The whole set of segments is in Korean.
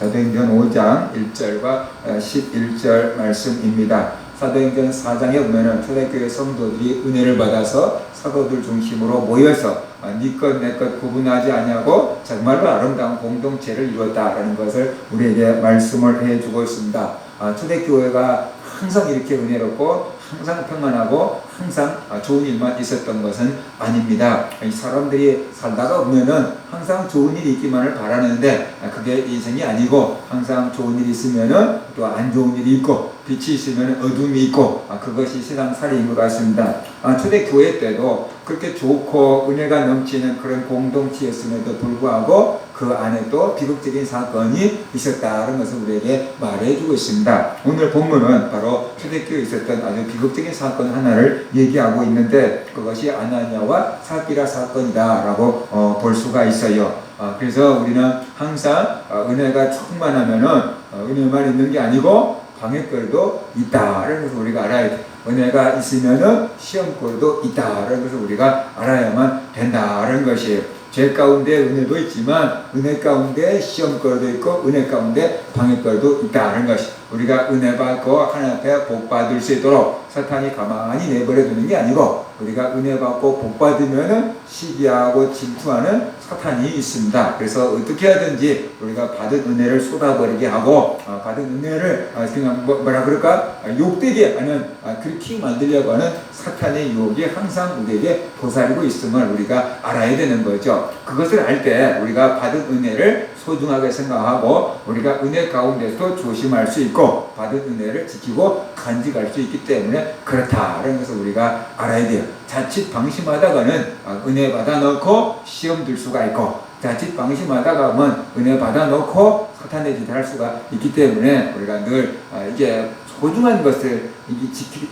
사도행전 5장 1절과 11절 말씀입니다. 사도행전 4장에 보면은 초대교회 성도들이 은혜를 받아서 사도들 중심으로 모여서 네 것 내 것 구분하지 아니하고 정말로 아름다운 공동체를 이루었다라는 것을 우리에게 말씀을 해주고 있습니다. 초대교회가 항상 이렇게 은혜롭고 항상 평안하고 항상 좋은 일만 있었던 것은 아닙니다. 이 사람들이 살다가 보면은 항상 좋은 일이 있기만을 바라는데 그게 인생이 아니고 항상 좋은 일이 있으면은 또 안 좋은 일이 있고 빛이 있으면 어둠이 있고 그것이 세상 살이인 것 같습니다. 초대교회 때도 그렇게 좋고 은혜가 넘치는 그런 공동체였음에도 불구하고 그 안에 또 비극적인 사건이 있었다는 것을 우리에게 말해주고 있습니다. 오늘 본문은 바로 초대교회에 있었던 아주 비극적인 사건 하나를 얘기하고 있는데 그것이 아나니아와 삽비라 사건이다라고 볼 수가 있어요. 그래서 우리는 항상 은혜가 충만하면은 은혜만 있는 게 아니고 방해거리도 있다라는 것을 우리가 알아야 돼. 은혜가 있으면은 시험거리도 있다라는 것을 우리가 알아야만 된다라는 것이에요. 죄 가운데 은혜도 있지만 은혜 가운데 시험거리도 있고 은혜 가운데 방해거리도 있다는 것이 우리가 은혜 받고 하나님 앞에 복 받을 수 있도록 사탄이 가만히 내버려 두는 게 아니고 우리가 은혜 받고 복 받으면은 시기하고 질투하는 사탄이 있습니다. 그래서 어떻게 하든지 우리가 받은 은혜를 쏟아버리게 하고 받은 은혜를 그냥 뭐라 그럴까 욕되게 하는 그렇게 만들려고 하는 사탄의 유혹이 항상 우리에게 도사리고 있음을 우리가 알아야 되는 거죠. 그것을 알 때 우리가 받은 은혜를 소중하게 생각하고 우리가 은혜 가운데서 조심할 수 있고 받은 은혜를 지키고 간직할 수 있기 때문에 그렇다라는 것을 우리가 알아야 돼요. 자칫 방심하다가는 은혜 받아 놓고 시험 들 수가 있고 자칫 방심하다가 하면 은혜 받아 놓고 사탄의 짓을 할 수가 있기 때문에 우리가 늘 이게 소중한 것을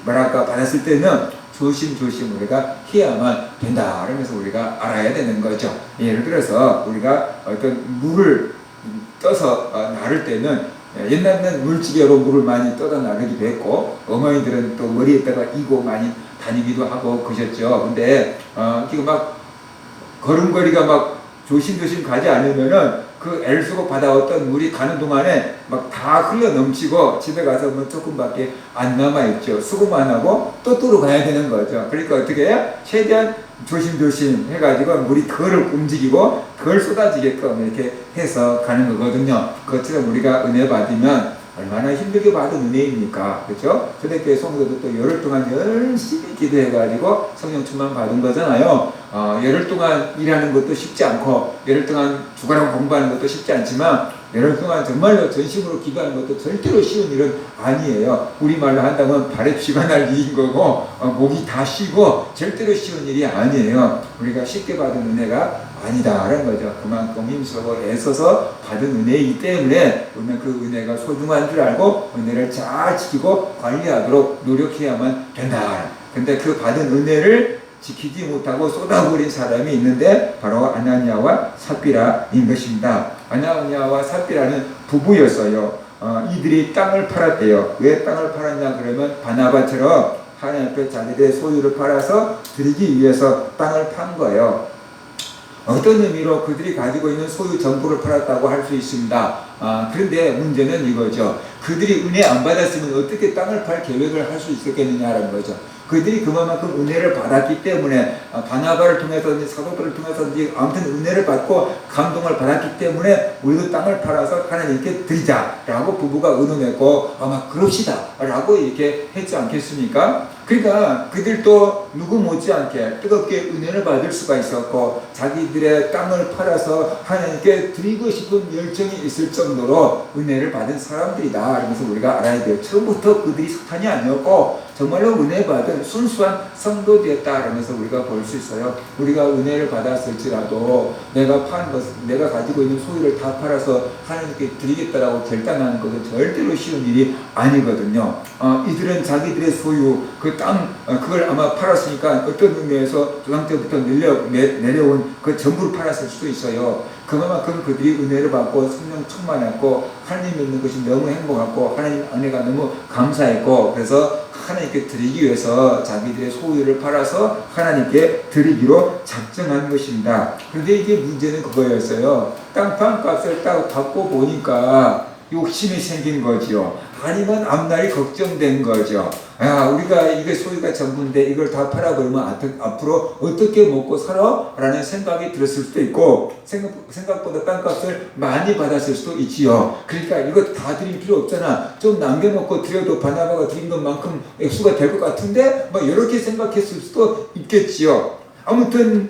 받았을 때는 조심조심 우리가 해야만 된다라는 것을 우리가 알아야 되는 거죠. 예를 들어서 우리가 어떤 물을 떠서 나를 때는 옛날에는 물지개로 물을 많이 떠다 나르기도 했고 어머니들은 또 머리에다가 이고 많이 다니기도 하고 그러셨죠. 근데 지금 막 걸음걸이가 막 조심조심 가지 않으면은 그 애를 쓰고 받아왔던 물이 가는 동안에 막 다 흘러 넘치고 집에 가서 뭐 조금밖에 안 남아있죠. 수고만 하고 또 들어가야 되는 거죠. 그러니까 어떻게 해요? 최대한 조심조심 해가지고 물이 덜 움직이고 덜 쏟아지게끔 이렇게 해서 가는 거거든요. 그것처럼 우리가 은혜 받으면 얼마나 힘들게 받은 은혜입니까? 그렇죠? 초대교회 성도도 또 열흘 동안 열심히 기도해가지고 성령 충만 받은 거잖아요. 열흘 동안 일하는 것도 쉽지 않고 열흘 동안 주간하고 공부하는 것도 쉽지 않지만 열흘 동안 정말로 전심으로 기도하는 것도 절대로 쉬운 일은 아니에요. 우리말로 한다면 발에 쥐가 날 일인 거고 목이 다 쉬고 절대로 쉬운 일이 아니에요. 우리가 쉽게 받은 은혜가 아니다라는 거죠. 그만큼 힘쓰고 애써서 받은 은혜이기 때문에 우리는 그 은혜가 소중한 줄 알고 은혜를 잘 지키고 관리하도록 노력해야만 된다. 근데 그 받은 은혜를 지키지 못하고 쏟아버린 사람이 있는데 바로 아나니아와 삽비라인 것입니다. 아나니아와 삽비라는 부부였어요. 이들이 땅을 팔았대요. 왜 땅을 팔았냐 그러면 바나바처럼 하나님 앞에 자기들의 소유를 팔아서 드리기 위해서 땅을 판 거예요. 어떤 의미로 그들이 가지고 있는 소유 전부를 팔았다고 할 수 있습니다. 그런데 문제는 이거죠. 그들이 은혜 안 받았으면 어떻게 땅을 팔 계획을 할 수 있었겠느냐라는 거죠. 그들이 그만큼 은혜를 받았기 때문에 바나바를 통해서든지 사도들을 통해서든지 아무튼 은혜를 받고 감동을 받았기 때문에 우리도 땅을 팔아서 하나님께 드리자라고 부부가 의논했고 아마 그럽시다 라고 이렇게 했지 않겠습니까? 그러니까 그들도 누구 못지않게 뜨겁게 은혜를 받을 수가 있었고 자기들의 땅을 팔아서 하나님께 드리고 싶은 열정이 있을 정도로 은혜를 받은 사람들이다. 그래서 우리가 알아야 돼요. 처음부터 그들이 사탄이 아니었고 정말로 은혜 받은 순수한 성도되었다라면서 우리가 볼 수 있어요. 우리가 은혜를 받았을지라도 내가 판 것, 내가 가지고 있는 소유를 다 팔아서 하나님께 드리겠다라고 결단하는 것은 절대로 쉬운 일이 아니거든요. 이들은 자기들의 소유, 그 땅, 그걸 아마 팔았으니까 어떤 의미에서 조상 때부터 내려온 그 전부를 팔았을 수도 있어요. 그만큼 그들이 은혜를 받고 성령 충만했고 하나님 믿는 것이 너무 행복하고 하나님 은혜가 너무 감사했고 그래서 하나님께 드리기 위해서 자기들의 소유를 팔아서 하나님께 드리기로 작정한 것입니다. 그런데 이게 문제는 그거였어요. 땅판 값을 딱 받고 보니까 욕심이 생긴 거지요. 아니면 앞날이 걱정된 거죠. 우리가 이게 소유가 전부인데 이걸 다 팔아버리면 앞으로 어떻게 먹고 살아? 라는 생각이 들었을 수도 있고 생각보다 땅값을 많이 받았을 수도 있지요. 그러니까 이거 다 드릴 필요 없잖아. 좀 남겨놓고 드려도 바나바가 드린 것만큼 액수가 될 것 같은데 뭐 이렇게 생각했을 수도 있겠지요. 아무튼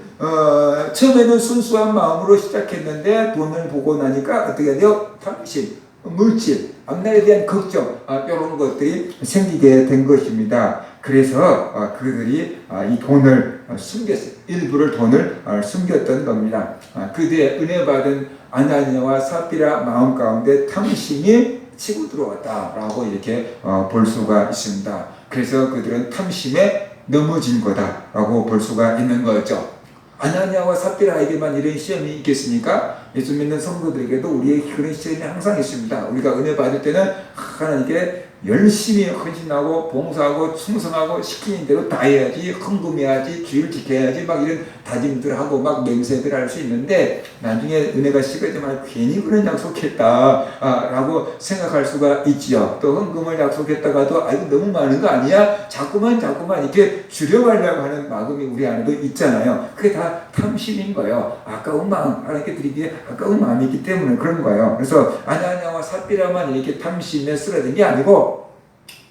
처음에는 순수한 마음으로 시작했는데 돈을 보고 나니까 어떻게 돼요? 탐심, 물질, 앞날에 대한 걱정 이런 것들이 생기게 된 것입니다. 그래서 그들이 이 돈을 숨겼어요. 일부를 돈을 숨겼던 겁니다. 그들의 은혜 받은 아나니아와 삽비라 마음 가운데 탐심이 치고 들어왔다라고 이렇게 볼 수가 있습니다. 그래서 그들은 탐심에 넘어진 거다라고 볼 수가 있는 거죠. 아나니아와 삽비라에게만 이런 시험이 있겠습니까? 예수 믿는 성도들에게도 우리의 그런 시험이 항상 있습니다. 우리가 은혜 받을 때는 하나님께 열심히 헌신하고 봉사하고 충성하고 시키는 대로 다 해야지, 헌금해야지, 주의를 지켜야지 막 이런 다짐들 하고 막 맹세들 할 수 있는데 나중에 은혜가 식어지면 괜히 그런 약속했다 라고 생각할 수가 있지요. 또 헌금을 약속했다가도 이거 너무 많은 거 아니야? 자꾸만 이렇게 줄여가려고 하는 마음이 우리 안에도 있잖아요. 그게 다 탐심인 거예요. 아까운 마음, 하나님께 드리기에 아까운 마음이 있기 때문에 그런 거예요. 그래서 아나니아와 삽비라만 이렇게 탐심에 쓰러진 게 아니고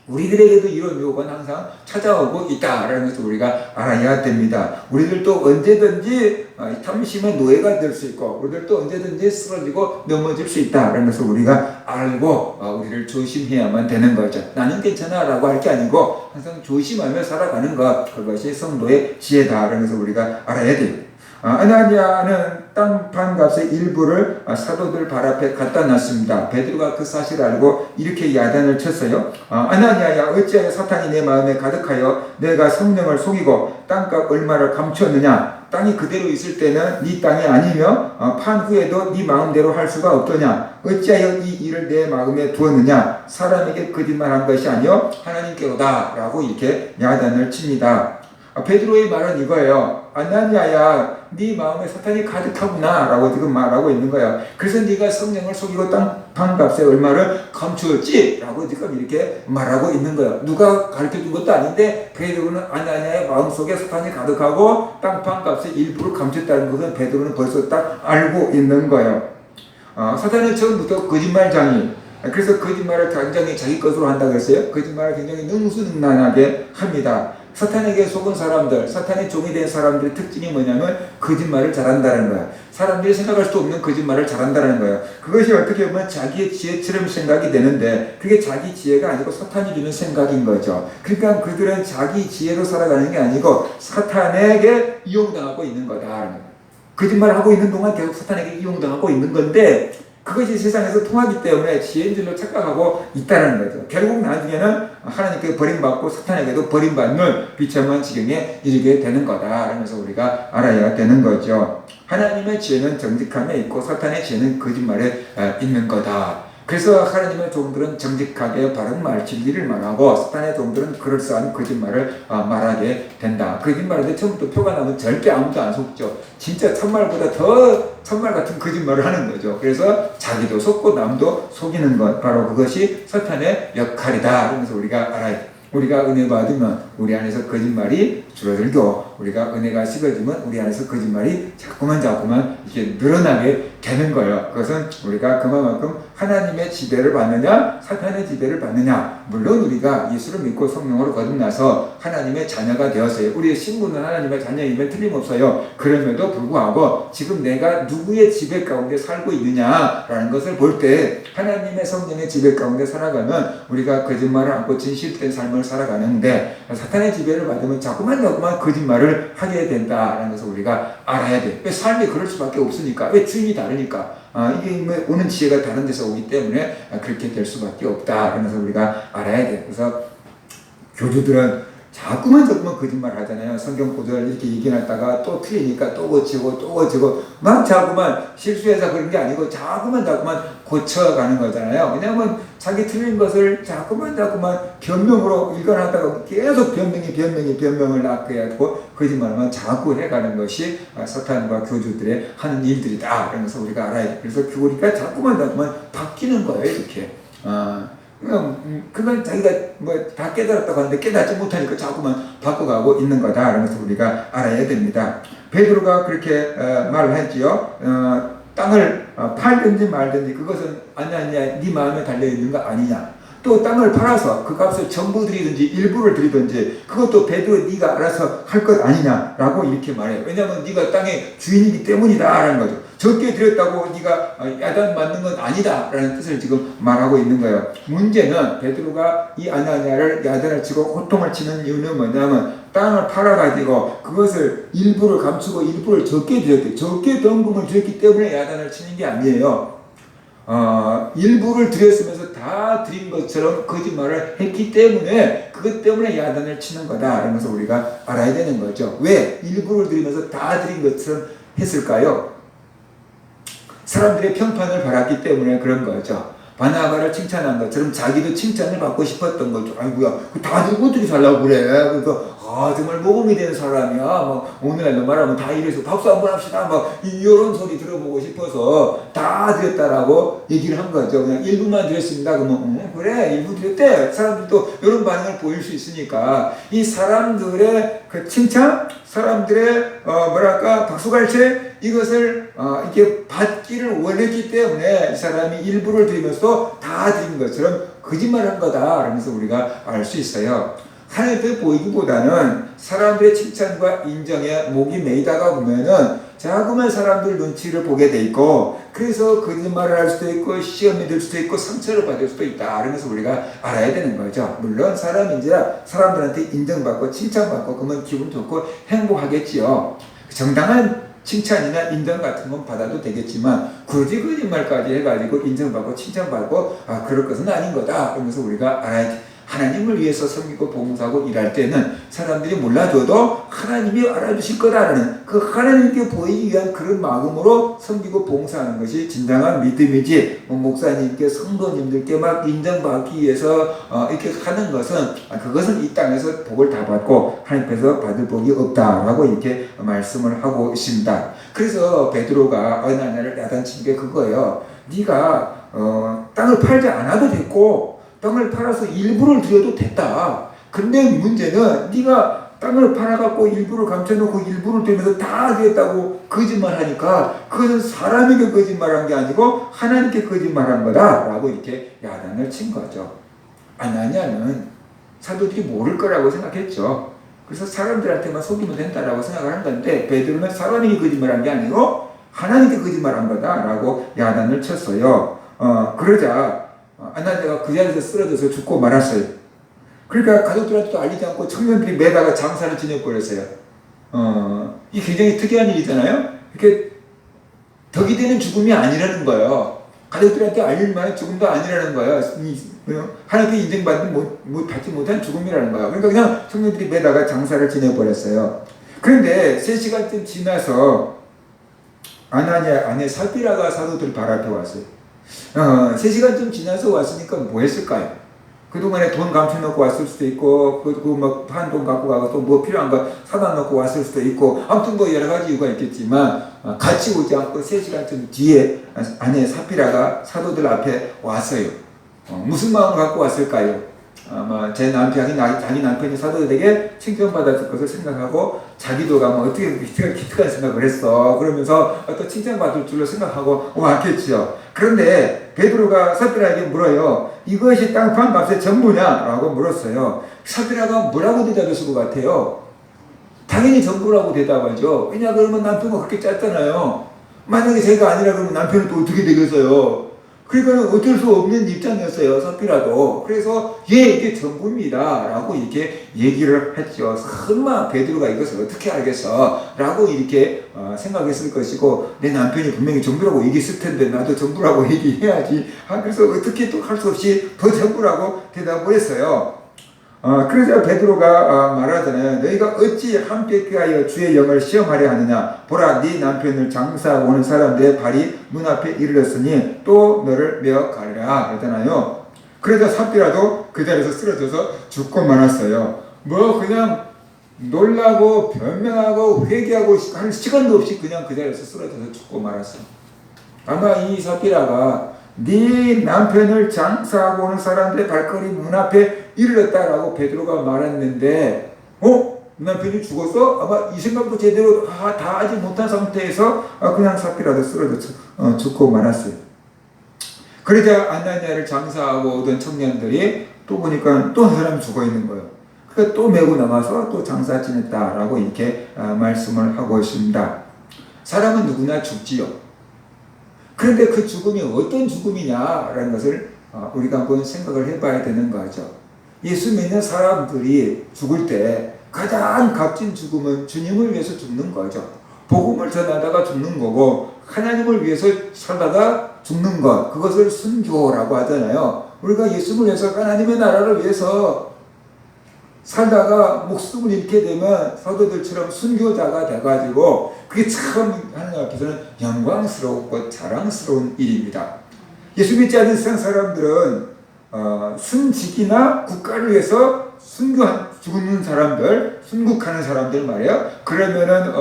우리들에게도 이런 유혹은 항상 찾아오고 있다라는 것을 우리가 알아야 됩니다. 우리들도 언제든지 탐심의 노예가 될 수 있고 우리들도 언제든지 쓰러지고 넘어질 수 있다라는 것을 우리가 알고 우리를 조심해야만 되는 거죠. 나는 괜찮아 라고 할 게 아니고 항상 조심하며 살아가는 것, 그것이 성도의 지혜다라는 것을 우리가 알아야 돼요. 아나니아는 땅판 값의 일부를 사도들 발 앞에 갖다 놨습니다. 베드로가 그 사실을 알고 이렇게 야단을 쳤어요. 아나니아야, 어찌하여 사탄이 내 마음에 가득하여 내가 성령을 속이고 땅값 얼마를 감추었느냐? 땅이 그대로 있을 때는 네 땅이 아니며 판 후에도 네 마음대로 할 수가 없더냐? 어찌하여 이 일을 내 마음에 두었느냐? 사람에게 거짓말한 것이 아니요 하나님께로다 라고 이렇게 야단을 칩니다. 베드로의 말은 이거예요. 아나니아야, 네 마음에 사탄이 가득하구나 라고 지금 말하고 있는 거예요. 그래서 네가 성령을 속이고 땅판 값에 얼마를 감추었지? 라고 지금 이렇게 말하고 있는 거예요. 누가 가르쳐준 것도 아닌데 베드로는 아나니아의 마음속에 사탄이 가득하고 땅판 값의 일부를 감췄다는 것은 베드로는 벌써 딱 알고 있는 거예요. 사탄은 처음부터 거짓말장이, 그래서 거짓말을 굉장히 자기 것으로 한다고 했어요. 거짓말을 굉장히 능수능란하게 합니다. 사탄에게 속은 사람들, 사탄의 종이 된 사람들의 특징이 뭐냐면 거짓말을 잘한다는 거야. 사람들이 생각할 수 없는 거짓말을 잘한다는 거야. 그것이 어떻게 보면 자기의 지혜처럼 생각이 되는데 그게 자기 지혜가 아니고 사탄이 주는 생각인 거죠. 그러니까 그들은 자기 지혜로 살아가는 게 아니고 사탄에게 이용당하고 있는 거다. 거짓말하고 있는 동안 계속 사탄에게 이용당하고 있는 건데 그것이 세상에서 통하기 때문에 지혜인 줄로 착각하고 있다는 거죠. 결국 나중에는 하나님께 버림받고 사탄에게도 버림받는 비참한 지경에 이르게 되는 거다 하면서 우리가 알아야 되는 거죠. 하나님의 지혜는 정직함에 있고 사탄의 지혜는 거짓말에 있는 거다. 그래서 하나님의 종들은 정직하게 바른 말, 진리를 말하고 사탄의 종들은 그럴싸한 거짓말을 말하게 된다. 거짓말인데 처음부터 표가 나면 절대 아무도 안 속죠. 진짜 참말보다 더 참말 같은 거짓말을 하는 거죠. 그래서 자기도 속고 남도 속이는 것, 바로 그것이 사탄의 역할이다. 그러면서 우리가 알아야 돼. 우리가 은혜 받으면 우리 안에서 거짓말이 줄어들고 우리가 은혜가 식어지면 우리 안에서 거짓말이 자꾸만 이렇게 늘어나게 되는 거예요. 그것은 우리가 그만큼 하나님의 지배를 받느냐 사탄의 지배를 받느냐. 물론 우리가 예수를 믿고 성령으로 거듭나서 하나님의 자녀가 되었어요. 우리의 신분은 하나님의 자녀임에 틀림없어요. 그럼에도 불구하고 지금 내가 누구의 지배 가운데 살고 있느냐라는 것을 볼 때 하나님의 성령의 지배 가운데 살아가면 우리가 거짓말을 않고 진실된 삶을 살아가는데 사탄의 지배를 받으면 자꾸만 거짓말을 하게 된다라는 것을 우리가 알아야 돼. 왜 삶이 그럴 수밖에 없으니까. 왜 주인이 다르니까. 이게 오는 지혜가 다른 데서 오기 때문에 그렇게 될 수밖에 없다라는 것을 우리가 알아야 돼. 그래서 교주들은 자꾸만 거짓말 하잖아요. 성경 구절 이렇게 얘기해놨다가 또 틀리니까 또 고치고 막 자꾸만 실수해서 그런 게 아니고 자꾸만 고쳐가는 거잖아요. 왜냐하면 자기 틀린 것을 자꾸만 변명으로 일관하다가 계속 변명을 낳게 하고 거짓말만 자꾸 해가는 것이 사탄과 교주들의 하는 일들이다. 그러면서 우리가 알아야 돼. 그래서 우리가 자꾸만 바뀌는 거예요. 이렇게. 그건 자기가 다 깨달았다고 하는데 깨닫지 못하니까 자꾸만 바꿔가고 있는 거다. 그러면서 우리가 알아야 됩니다. 베드로가 그렇게 말을 했지요. 땅을 팔든지 말든지 그것은 아니야 네 마음에 달려있는 거 아니냐. 또 땅을 팔아서 그 값을 전부 드리든지 일부를 드리든지 그것도 베드로 네가 알아서 할 것 아니냐라고 이렇게 말해요. 왜냐하면 네가 땅의 주인이기 때문이다라는 거죠. 적게 드렸다고 네가 야단 맞는 건 아니다라는 뜻을 지금 말하고 있는 거예요. 문제는 베드로가 이 아나니아를 야단을 치고 호통을 치는 이유는 뭐냐면 땅을 팔아가지고 그것을 일부를 감추고 일부를 적게 드렸기, 적게 don금을 드렸기 때문에 야단을 치는 게 아니에요. 일부를 드렸으면서 다 드린 것처럼 거짓말을 했기 때문에 그것 때문에 야단을 치는 거다. 그러면서 우리가 알아야 되는 거죠. 왜 일부를 드리면서 다 드린 것처럼 했을까요? 사람들의 평판을 바랐기 때문에 그런 거죠. 바나바를 칭찬한 것처럼 자기도 칭찬을 받고 싶었던 거죠. 아이고야, 다들 어떻게 살라고 그래? 그러니까 정말 모범이 되는 사람이야. 오늘날로 말하면 다 이래서 박수 한번 합시다. 이런 소리 들어보고 싶어서 다 드렸다라고 얘기를 한 거죠. 그냥 일부만 드렸습니다. 그러면 그래 일부 드렸대. 사람들도 이런 반응을 보일 수 있으니까 이 사람들의 그 칭찬, 사람들의 박수갈채 이것을 이렇게 받기를 원했기 때문에 이 사람이 일부를 드리면서 다 드린 것처럼 거짓말한 거다. 그러면서 우리가 알 수 있어요. 하나님께 보이기보다는 사람들의 칭찬과 인정에 목이 메이다가 보면은 자꾸만 사람들 눈치를 보게 돼 있고 그래서 거짓말을 할 수도 있고 시험이 될 수도 있고 상처를 받을 수도 있다. 그러면서 우리가 알아야 되는 거죠. 물론 사람인지라 사람들한테 인정받고 칭찬받고 그러면 기분 좋고 행복하겠지요. 정당한 칭찬이나 인정 같은 건 받아도 되겠지만 굳이 거짓말까지 해가지고 인정받고 칭찬받고 그럴 것은 아닌 거다. 그러면서 우리가 알아야 돼. 하나님을 위해서 섬기고 봉사하고 일할 때는 사람들이 몰라줘도 하나님이 알아주실 거다라는 그 하나님께 보이기 위한 그런 마음으로 섬기고 봉사하는 것이 진정한 믿음이지 목사님께 성도님들께 막 인정받기 위해서 이렇게 하는 것은 그것은 이 땅에서 복을 다 받고 하나님께서 받을 복이 없다라고 이렇게 말씀을 하고 있습니다. 그래서 베드로가 아나니아를 야단친 게 그거예요. 네가 땅을 팔지 않아도 됐고 땅을 팔아서 일부를 드려도 됐다. 근데 문제는 네가 땅을 팔아갖고 일부를 감춰놓고 일부를 드리면서 다 드렸다고 거짓말하니까 그것은 사람에게 거짓말한 게 아니고 하나님께 거짓말한 거다 라고 이렇게 야단을 친 거죠. 아나니아는 사도들이 모를 거라고 생각했죠. 그래서 사람들한테만 속이면 된다라고 생각을 한 건데 베드로는 사람에게 거짓말한 게 아니고 하나님께 거짓말한 거다라고 야단을 쳤어요. 그러자 아나니아가 그 자리에서 쓰러져서 죽고 말았어요. 그러니까 가족들한테도 알리지 않고 청년들이 매다가 장사를 지내버렸어요. 이 굉장히 특이한 일이잖아요. 이렇게 덕이 되는 죽음이 아니라는 거예요. 가족들한테 알릴 만한 죽음도 아니라는 거예요. 하나님께 받지 못한 죽음이라는 거예요. 그러니까 그냥 청년들이 매다가 장사를 지내버렸어요. 그런데 3시간쯤 지나서 아나니아 아내 삽비라가 사도들 발 앞에 왔어요. 3시간쯤 지나서 왔으니까 뭐 했을까요? 그동안에 돈 감춰놓고 왔을 수도 있고, 한 돈 갖고 가고 또 뭐 필요한 거 사다 놓고 왔을 수도 있고, 아무튼 여러 가지 이유가 있겠지만, 같이 오지 않고 3시간쯤 뒤에 아내 삽비라가 사도들 앞에 왔어요. 무슨 마음을 갖고 왔을까요? 아마 제 남편이 자기 남편이 사도들에게 칭찬받았을 것을 생각하고 자기도 어떻게 기특한 생각을 했어. 그러면서 또 칭찬받을 줄로 생각하고 왔겠죠. 그런데 베드로가 삽비라에게 물어요. 이것이 땅 판 값의 전부냐? 라고 물었어요. 삽비라가 뭐라고 대답했을 것 같아요? 당연히 전부라고 대답하죠. 왜냐 그러면 남편과 그렇게 짰잖아요. 만약에 제가 아니라 그러면 남편은 또 어떻게 되겠어요? 그러니까 어쩔 수 없는 입장이었어요. 삽비라도. 그래서 이게 전부입니다. 라고 이렇게 얘기를 했죠. 설마 베드로가 이것을 어떻게 알겠어? 라고 이렇게 생각했을 것이고 내 남편이 분명히 전부라고 얘기했을 텐데 나도 전부라고 얘기해야지. 그래서 어떻게 또 할 수 없이 더 전부라고 대답을 했어요. 그러자 베드로가 말하잖아요. 너희가 어찌 함께 꾀하여 주의 영을 시험하려 하느냐. 보라, 네 남편을 장사하고 오는 사람들의 발이 문 앞에 이르렀으니 또 너를 메어 가리라 그러잖아요. 그러자 삽비라도 그 자리에서 쓰러져서 죽고 말았어요. 뭐 그냥 놀라고 변명하고 회개하고 할 시간도 없이 그냥 그 자리에서 쓰러져서 죽고 말았어요. 아마 이 삽비라가 네 남편을 장사하고 오는 사람들의 발걸이 문 앞에 이르렀다라고 베드로가 말했는데 남편이 죽었어? 아마 이 생각도 제대로 다 하지 못한 상태에서 그냥 삽비라도 쓰러져 죽고 말았어요. 그러자 아나니아를 장사하고 오던 청년들이 또 보니까 또 한 사람이 죽어 있는 거예요. 그러니까 또 메고 나가서 또 장사 지냈다라고 이렇게 말씀을 하고 있습니다. 사람은 누구나 죽지요. 그런데 그 죽음이 어떤 죽음이냐라는 것을 우리가 한번 생각을 해봐야 되는 거죠. 예수 믿는 사람들이 죽을 때 가장 값진 죽음은 주님을 위해서 죽는 거죠. 복음을 전하다가 죽는 거고 하나님을 위해서 살다가 죽는 것, 그것을 순교라고 하잖아요. 우리가 예수를 위해서 하나님의 나라를 위해서 살다가 목숨을 잃게 되면 사도들처럼 순교자가 돼가지고 그게 참 하나님 앞에서는 영광스럽고 자랑스러운 일입니다. 예수 믿지 않는 세상 사람들은 순직이나 국가를 위해서 죽는 사람들, 순국하는 사람들 말이에요. 그러면은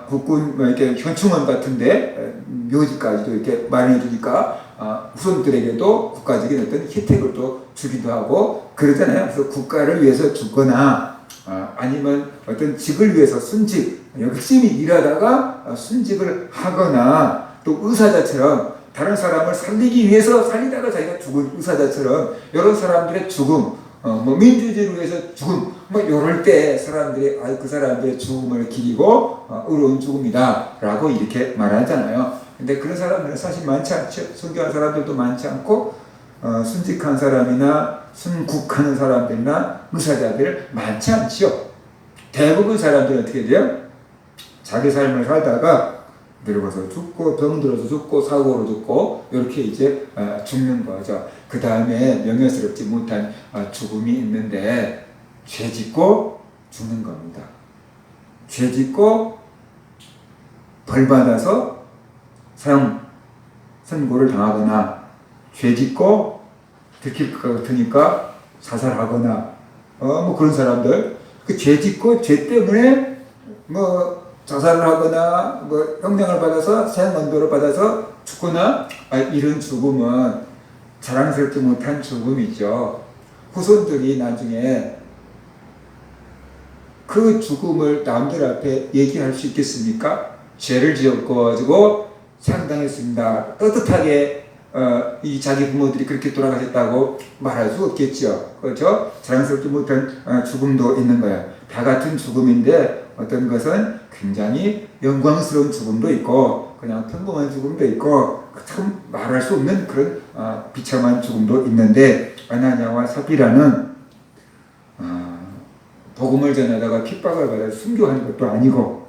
국군 이렇게 현충원 같은데 묘지까지도 이렇게 마련해 주니까 후손들에게도 국가적인 어떤 혜택을 또 주기도 하고 그러잖아요. 그래서 국가를 위해서 죽거나 아니면 어떤 직을 위해서 순직, 열심히 일하다가 순직을 하거나 또 의사자처럼 다른 사람을 살리기 위해서 살리다가 자기가 죽은 의사자처럼 이런 사람들의 죽음, 민주주의를 위해서 죽음, 이럴 때 사람들이 그 사람들의 죽음을 기리고 의로운 죽음이다라고 이렇게 말하잖아요. 근데 그런 사람들은 사실 많지 않죠. 순교한 사람들도 많지 않고 순직한 사람이나 순국하는 사람들이나 의사자들 많지 않죠. 대부분 사람들은 어떻게 돼요? 자기 삶을 살다가 늙어서 죽고 병들어서 죽고 사고로 죽고 이렇게 이제 죽는 거죠. 그 다음에 명예스럽지 못한 죽음이 있는데 죄 짓고 죽는 겁니다. 죄 짓고 벌 받아서 선고를 당하거나 죄 짓고 들킬 것 같으니까 자살하거나 그런 사람들 그 죄 짓고 죄 때문에 자살을 하거나 형량을 받아서 생언도를 받아서 죽거나 이런 죽음은 자랑스럽지 못한 죽음이죠. 후손들이 나중에 그 죽음을 남들 앞에 얘기할 수 있겠습니까? 죄를 지었고 상당했습니다. 떳떳하게 이 자기 부모들이 그렇게 돌아가셨다고 말할 수 없겠죠. 그렇죠? 자랑스럽지 못한 죽음도 있는 거예요. 다 같은 죽음인데 어떤 것은 굉장히 영광스러운 죽음도 있고 그냥 평범한 죽음도 있고 참 말할 수 없는 그런 비참한 죽음도 있는데 아나니아와 삽비라는 복음을 전하다가 핍박을 받아 순교한 것도 아니고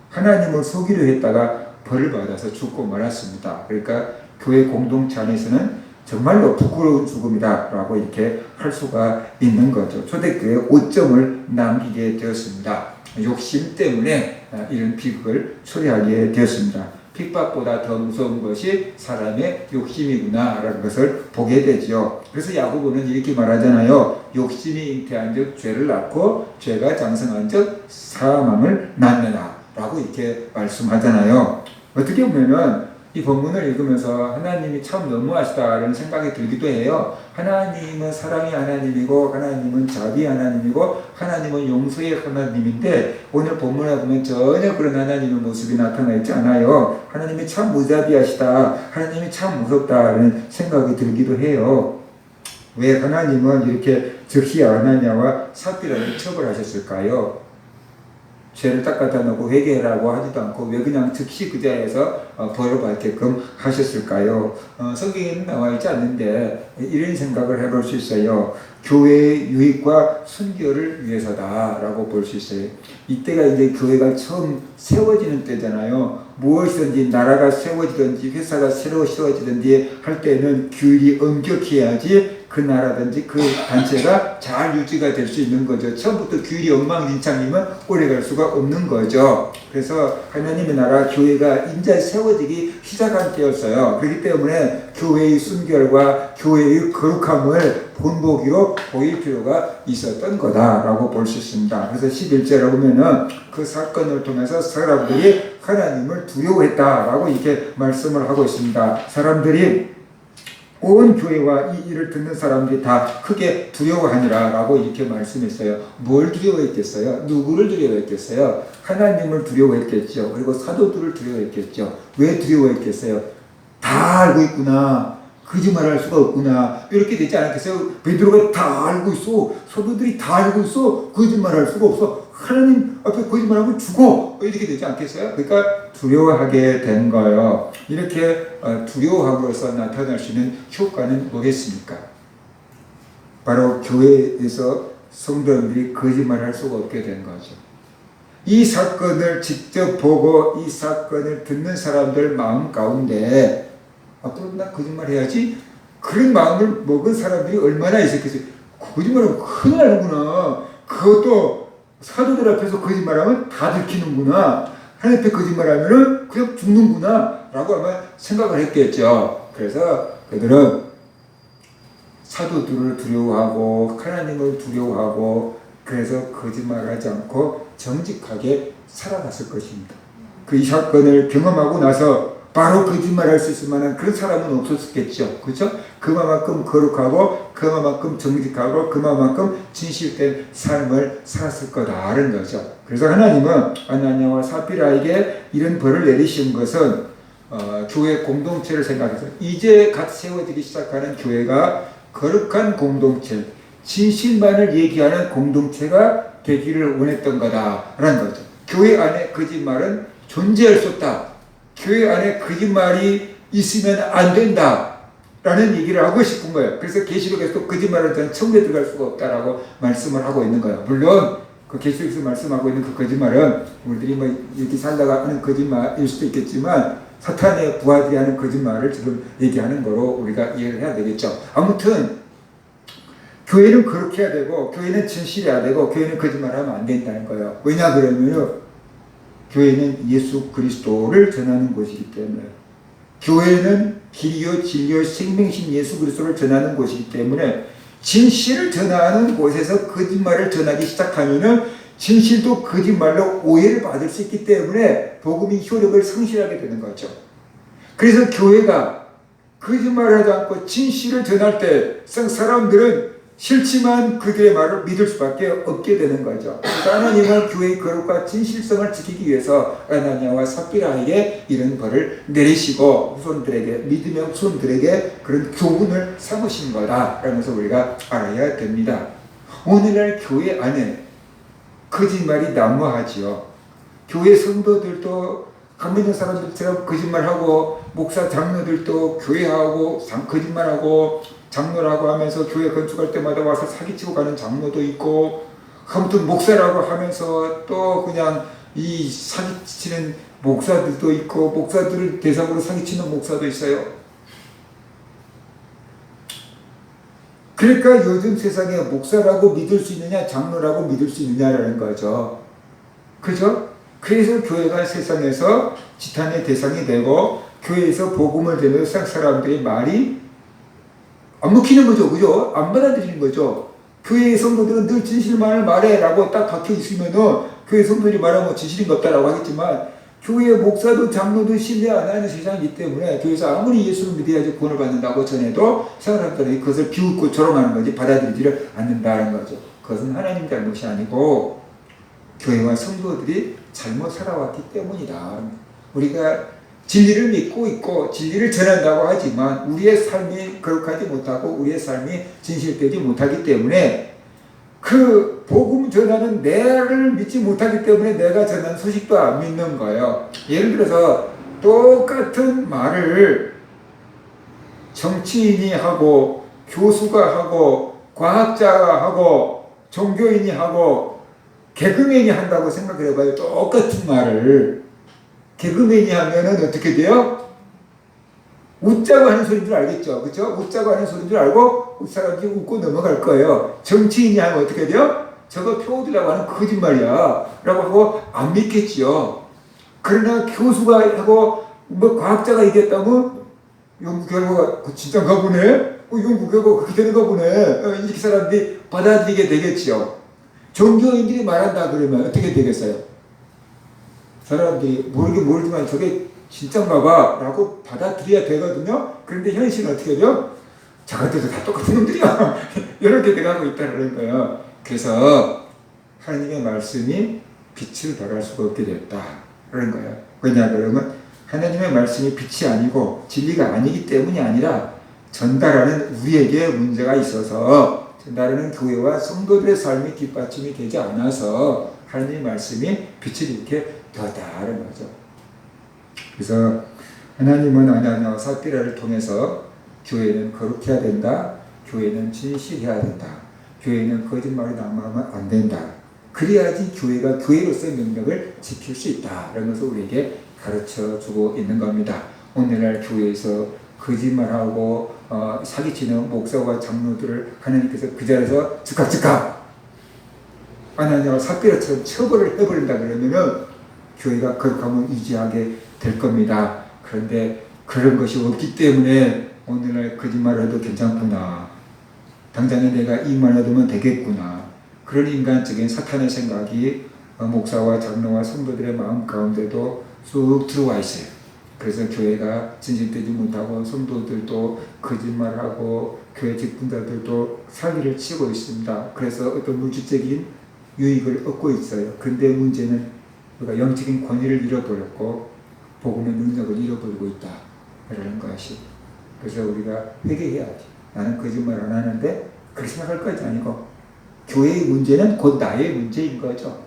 하나님을 속이려 했다가 벌을 받아서 죽고 말았습니다. 그러니까 교회 공동체 안에서는 정말로 부끄러운 죽음이다 라고 이렇게 할 수가 있는 거죠. 초대교회 5점을 남기게 되었습니다. 욕심 때문에 이런 비극을 초래하게 되었습니다. 핍박보다 더 무서운 것이 사람의 욕심이구나 라는 것을 보게 되죠. 그래서 야고보는 이렇게 말하잖아요. 욕심이 잉태한 즉 죄를 낳고 죄가 장성한 즉 사망을 낳느라 라고 이렇게 말씀하잖아요. 어떻게 보면은 이 본문을 읽으면서 하나님이 참 너무하시다라는 생각이 들기도 해요. 하나님은 사랑의 하나님이고 하나님은 자비의 하나님이고 하나님은 용서의 하나님인데 오늘 본문에 보면 전혀 그런 하나님의 모습이 나타나 있지 않아요. 하나님이 참 무자비하시다. 하나님이 참 무섭다라는 생각이 들기도 해요. 왜 하나님은 이렇게 즉시 아나니아와 삽비라를 처벌하셨을까요? 죄를 딱 갖다 놓고 회개라고 하지도 않고 왜 그냥 즉시 그 자리에서 벌을 받게끔 하셨을까요? 성경에는 나와 있지 않는데 이런 생각을 해볼 수 있어요. 교회의 유익과 순교를 위해서다라고 볼 수 있어요. 이때가 이제 교회가 처음 세워지는 때잖아요. 무엇이든지 나라가 세워지든지 회사가 새로 세워지든지 할 때는 규율이 엄격해야지 그 나라든지 그 단체가 잘 유지가 될 수 있는 거죠. 처음부터 규율이 엉망진창이면 오래 갈 수가 없는 거죠. 그래서 하나님의 나라 교회가 이제 세워지기 시작한 때였어요. 그렇기 때문에 교회의 순결과 교회의 거룩함을 본보기로 보일 필요가 있었던 거다라고 볼 수 있습니다. 그래서 11절에 보면은 그 사건을 통해서 사람들이 하나님을 두려워했다라고 이렇게 말씀을 하고 있습니다. 사람들이 온 교회와 이 일을 듣는 사람들이 다 크게 두려워하니라 라고 이렇게 말씀했어요. 뭘 두려워했겠어요? 누구를 두려워했겠어요? 하나님을 두려워했겠죠. 그리고 사도들을 두려워했겠죠. 왜 두려워했겠어요? 다 알고 있구나. 거짓말할 수가 없구나. 이렇게 되지 않겠어요? 베드로가 다 알고 있어. 사도들이 다 알고 있어. 거짓말할 수가 없어. 하나님 앞에 거짓말하면 죽어. 이렇게 되지 않겠어요? 그러니까 두려워하게 된 거예요. 이렇게 두려워함으로써 나타날 수 있는 효과는 뭐겠습니까? 바로 교회에서 성도들이 거짓말할 수가 없게 된 거죠. 이 사건을 직접 보고 이 사건을 듣는 사람들 마음 가운데 앞으로 나 거짓말 해야지. 그런 마음을 먹은 사람들이 얼마나 있었겠어요. 거짓말하면 큰일 나는구나. 그것도 사도들 앞에서 거짓말하면 다 들키는구나. 하나님 앞에 거짓말하면 그냥 죽는구나. 라고 아마 생각을 했겠죠. 그래서 그들은 사도들을 두려워하고 하나님을 두려워하고 그래서 거짓말하지 않고 정직하게 살아갔을 것입니다. 그 이 사건을 경험하고 나서 바로 거짓말할 수 있을 만한 그런 사람은 없었겠죠. 그렇죠? 그만큼 거룩하고 그만큼 정직하고 그만큼 진실된 삶을 살았을 거다라는 거죠. 그래서 하나님은 아나니아와 사피라에게 이런 벌을 내리신 것은 교회 공동체를 생각해서 이제 갓 세워지기 시작하는 교회가 거룩한 공동체, 진실만을 얘기하는 공동체가 되기를 원했던 거다라는 거죠. 교회 안에 거짓말은 존재할 수 없다. 교회 안에 거짓말이 있으면 안 된다라는 얘기를 하고 싶은 거예요. 그래서 계시록에서 거짓말을 저는 천국에 들어갈 수가 없다라고 말씀을 하고 있는 거예요. 물론 그 계시록에서 말씀하고 있는 그 거짓말은 우리들이 뭐 이렇게 살다가 하는 거짓말일 수도 있겠지만 사탄의 부하들이 하는 거짓말을 지금 얘기하는 거로 우리가 이해를 해야 되겠죠. 아무튼 교회는 그렇게 해야 되고 교회는 진실해야 되고 교회는 거짓말하면 안 된다는 거예요. 왜냐 그러면요. 교회는 예수 그리스도를 전하는 곳이기 때문에 교회는 길이요 진리요 생명신 예수 그리스도를 전하는 곳이기 때문에 진실을 전하는 곳에서 거짓말을 전하기 시작하면은 진실도 거짓말로 오해를 받을 수 있기 때문에 복음이 효력을 상실하게 되는 거죠. 그래서 교회가 거짓말을 하지 않고 진실을 전할 때 사람들은 싫지만 그들의 말을 믿을 수밖에 없게 되는 거죠. 하나님은 교회의 거룩과 진실성을 지키기 위해서 아나니아와 삽비라에게 이런 벌을 내리시고 후손들에게 믿음의 후손들에게 그런 교훈을 삼으신 거다라면서 우리가 알아야 됩니다. 오늘날 교회 안에 거짓말이 난무하지요. 교회 성도들도 감 있는 사람들처럼 거짓말하고 목사 장로들도 교회하고 거짓말하고 장로라고 하면서 교회 건축할 때마다 와서 사기치고 가는 장로도 있고 아무튼 목사라고 하면서 또 그냥 이 사기치는 목사들도 있고 목사들을 대상으로 사기치는 목사도 있어요. 그러니까 요즘 세상에 목사라고 믿을 수 있느냐 장로라고 믿을 수 있느냐라는 거죠. 그죠? 그래서 교회가 세상에서 지탄의 대상이 되고 교회에서 복음을 들으면서 사람들이 말이 안 먹히는 거죠. 그죠? 안 받아들이는 거죠. 교회의 성도들은 늘 진실만을 말해라고 딱 박혀 있으면은 교회 성도들이 말하면 진실인 것 없다라고 하겠지만 교회의 목사도 장로도 신뢰 안 하는 세상이기 때문에 교회에서 아무리 예수를 믿어야지 구원을 받는다고 전해도 사람들이 그것을 비웃고 조롱하는 거지 받아들이지를 않는다는 거죠. 그것은 하나님 잘못이 아니고 교회와 성도들이 잘못 살아왔기 때문이다. 우리가 진리를 믿고 있고 진리를 전한다고 하지만 우리의 삶이 거룩하지 못하고 우리의 삶이 진실되지 못하기 때문에 그 복음 전하는 내를 믿지 못하기 때문에 내가 전하는 소식도 안 믿는 거예요. 예를 들어서 똑같은 말을 정치인이 하고 교수가 하고 과학자가 하고 종교인이 하고 개그맨이 한다고 생각을 해봐요. 똑같은 말을 개그맨이 하면은 어떻게 돼요? 웃자고 하는 소리인 줄 알겠죠? 그렇죠? 웃자고 하는 소리인 줄 알고 사람들이 웃고 넘어갈 거예요. 정치인이 하면 어떻게 돼요? 저거 표 얻으려고 하는 거짓말이야 라고 하고 안 믿겠지요. 그러나 교수가 하고 뭐 과학자가 얘기했다면 연구 결과가 진짜인가 보네? 연구 결과가 그렇게 되는가 보네? 이렇게 사람들이 받아들이게 되겠지요. 종교인들이 말한다 그러면 어떻게 되겠어요? 사람들이 모르지만 저게 진짜인가 봐 라고 받아들여야 되거든요. 그런데 현실은 어떻게 돼요? 저것들도 다 똑같은 놈들이야. 이렇게 돼가고 있다는 거예요. 그래서 하나님의 말씀이 빛을 발할 수가 없게 됐다 그런 거예요. 왜냐 그러면 하나님의 말씀이 빛이 아니고 진리가 아니기 때문이 아니라 전달하는 우리에게 문제가 있어서 전달하는 교회와 성도들의 삶이 뒷받침이 되지 않아서 하나님의 말씀이 빛을 이렇게 되었다는 거죠. 그래서 하나님은 아나니아와 삽비라를 통해서 교회는 거룩해야 된다. 교회는 진실해야 된다. 교회는 거짓말이 남하면 안 된다. 그래야지 교회가 교회로서의 명령을 지킬 수 있다. 라는 것을 우리에게 가르쳐주고 있는 겁니다. 오늘날 교회에서 거짓말하고 사기치는 목사와 장로들을 하나님께서 그 자리에서 즉각 아나니아와 삽비라처럼 처벌을 해버린다 그러면은 교회가 거룩함을 유지하게 될 겁니다. 그런데 그런 것이 없기 때문에 오늘날 거짓말을 해도 괜찮구나. 당장에 내가 이 말을 하면 되겠구나. 그런 인간적인 사탄의 생각이 목사와 장로와 성도들의 마음 가운데도 쑥 들어와 있어요. 그래서 교회가 진실되지 못하고 성도들도 거짓말하고 교회 직분자들도 사기를 치고 있습니다. 그래서 어떤 물질적인 유익을 얻고 있어요. 그런데 문제는 우리가 영적인 권위를 잃어버렸고 복음의 능력을 잃어버리고 있다. 라는 것이. 그래서 우리가 회개해야지. 나는 거짓말 안 하는데 그렇게 생각할 것이 아니고 교회의 문제는 곧 나의 문제인 거죠.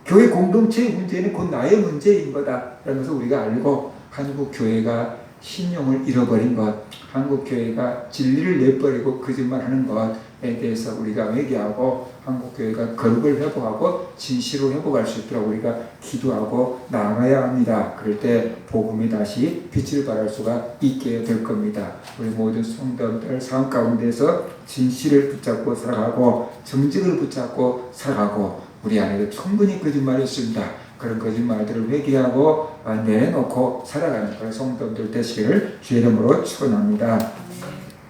교회 공동체의 문제는 곧 나의 문제인 거다라는 것을 우리가 알고 한국 교회가 신용을 잃어버린 것, 한국 교회가 진리를 내버리고 거짓말하는 것에 대해서 우리가 회개하고 한국 교회가 거룩을 회복하고 진실을 회복할 수 있도록 우리가 기도하고 나아가야 합니다. 그럴 때 복음이 다시 빛을 발할 수가 있게 될 겁니다. 우리 모든 성도들 삶 가운데서 진실을 붙잡고 살아가고 정직을 붙잡고 살아가고 우리 안에도 충분히 거짓말이 있습니다. 그런 거짓말들을 회개하고 내놓고 살아가는 그런 성도들 되시기를 주의 이름으로 축원합니다.